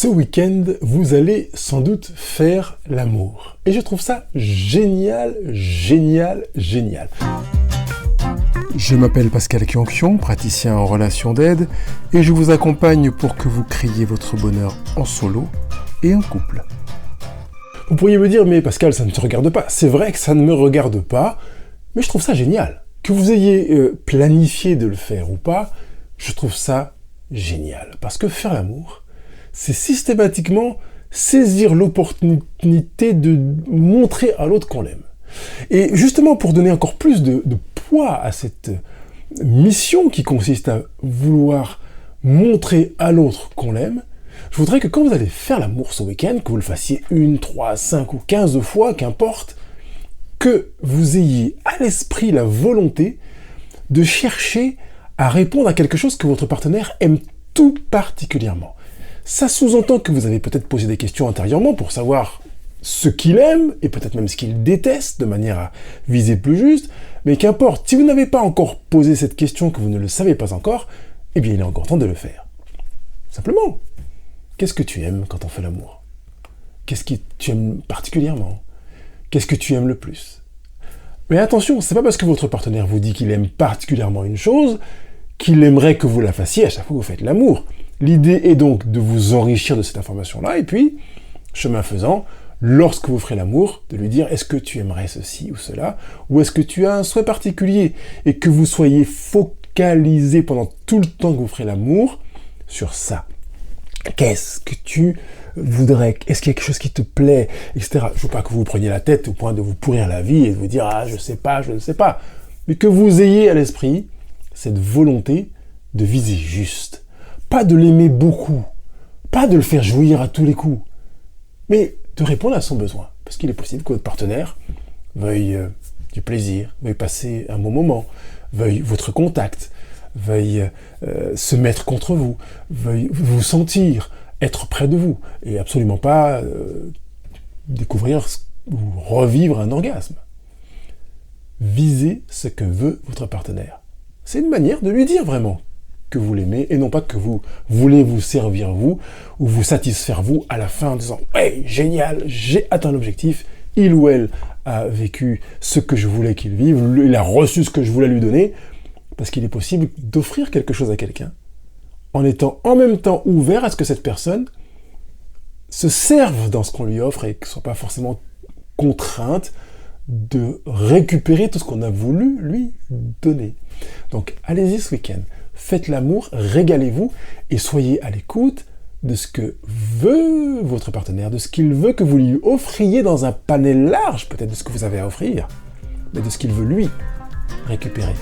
Ce week-end, vous allez sans doute faire l'amour. Et je trouve ça génial, génial, génial. Je m'appelle Pascal Kionkion, praticien en relations d'aide, et je vous accompagne pour que vous créiez votre bonheur en solo et en couple. Vous pourriez me dire, mais Pascal, ça ne te regarde pas. C'est vrai que ça ne me regarde pas, mais je trouve ça génial. Que vous ayez planifié de le faire ou pas, je trouve ça génial. Parce que faire l'amour, c'est systématiquement saisir l'opportunité de montrer à l'autre qu'on l'aime. Et justement, pour donner encore plus de poids à cette mission qui consiste à vouloir montrer à l'autre qu'on l'aime, je voudrais que quand vous allez faire l'amour ce week-end, que vous le fassiez 1, 3, 5 ou 15 fois, qu'importe, que vous ayez à l'esprit la volonté de chercher à répondre à quelque chose que votre partenaire aime tout particulièrement. Ça sous-entend que vous avez peut-être posé des questions intérieurement pour savoir ce qu'il aime, et peut-être même ce qu'il déteste, de manière à viser plus juste, mais qu'importe, si vous n'avez pas encore posé cette question, que vous ne le savez pas encore, eh bien il est encore temps de le faire. Simplement, qu'est-ce que tu aimes quand on fait l'amour? Qu'est-ce que tu aimes particulièrement? Qu'est-ce que tu aimes le plus? Mais attention, c'est pas parce que votre partenaire vous dit qu'il aime particulièrement une chose, qu'il aimerait que vous la fassiez à chaque fois que vous faites l'amour. L'idée est donc de vous enrichir de cette information-là, et puis, chemin faisant, lorsque vous ferez l'amour, de lui dire « Est-ce que tu aimerais ceci ou cela ?» ou « Est-ce que tu as un souhait particulier ?» et que vous soyez focalisé pendant tout le temps que vous ferez l'amour sur ça. Qu'est-ce que tu voudrais? Est-ce qu'il y a quelque chose qui te plaît? Etc. Je ne veux pas que vous vous preniez la tête au point de vous pourrir la vie et de vous dire « Ah, je sais pas, je ne sais pas ». Mais que vous ayez à l'esprit cette volonté de viser juste. Pas de l'aimer beaucoup, pas de le faire jouir à tous les coups, mais de répondre à son besoin. Parce qu'il est possible que votre partenaire veuille du plaisir, veuille passer un bon moment, veuille votre contact, veuille se mettre contre vous, veuille vous sentir, être près de vous, et absolument pas découvrir ou revivre un orgasme. Visez ce que veut votre partenaire. C'est une manière de lui dire vraiment que vous l'aimez, et non pas que vous voulez vous servir vous, ou vous satisfaire vous à la fin en disant « Hey, génial, j'ai atteint l'objectif, il ou elle a vécu ce que je voulais qu'il vive, il a reçu ce que je voulais lui donner », parce qu'il est possible d'offrir quelque chose à quelqu'un, en étant en même temps ouvert à ce que cette personne se serve dans ce qu'on lui offre, et qu'elle ne soit pas forcément contrainte de récupérer tout ce qu'on a voulu lui donner. Donc allez-y ce week-end. Faites l'amour, régalez-vous et soyez à l'écoute de ce que veut votre partenaire, de ce qu'il veut que vous lui offriez dans un panel large, peut-être de ce que vous avez à offrir, mais de ce qu'il veut lui récupérer.